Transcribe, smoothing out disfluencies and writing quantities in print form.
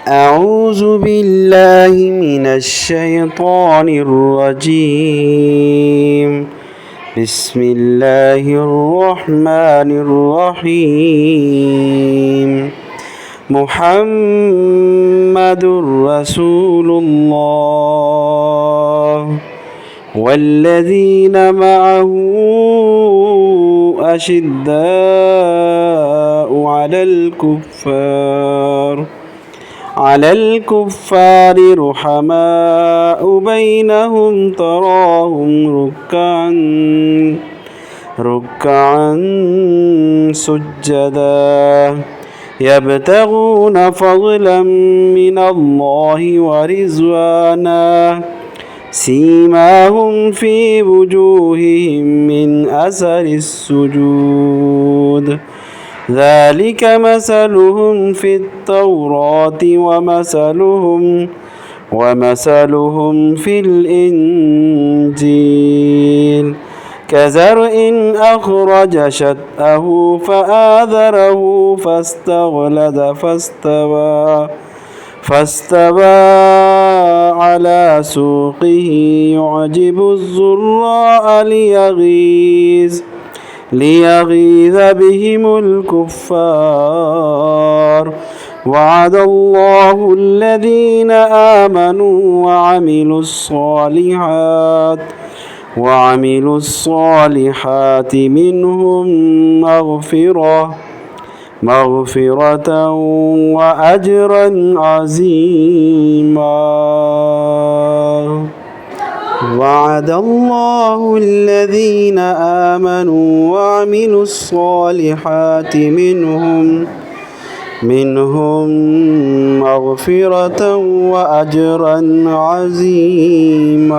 أعوذ بالله من الشيطان الرجيم. بسم الله الرحمن الرحيم. محمد رسول الله والذين معه أشداء على الكفار رحماء بينهم تراهم ركعا سجدا يبتغون فضلا من الله ورضوانا سيماهم في وجوههم من أثر السجود ذلك مثلهم في التوراة ومثلهم في الإنجيل كزرع أخرج شطأه فآذره فاستوى على سوقه يعجب الزراع ليغيظ بهم الكفار وعد الله الذين آمنوا وعملوا الصالحات منهم مغفرة وأجرا عظيما. وعد الله الذين آمنوا وعملوا الصالحات منهم مغفرة وأجرا عظيما. وعد الله الذين آمنوا وعملوا الصالحات منهم مغفرة وأجرا عظيما. وعد الله الذين آمنوا وعملوا الصالحات منهم مغفرة وأجرا عظيما. وعد الله الذين آمنوا وعملوا الصالحات منهم مغفرة وأجرا عظيما.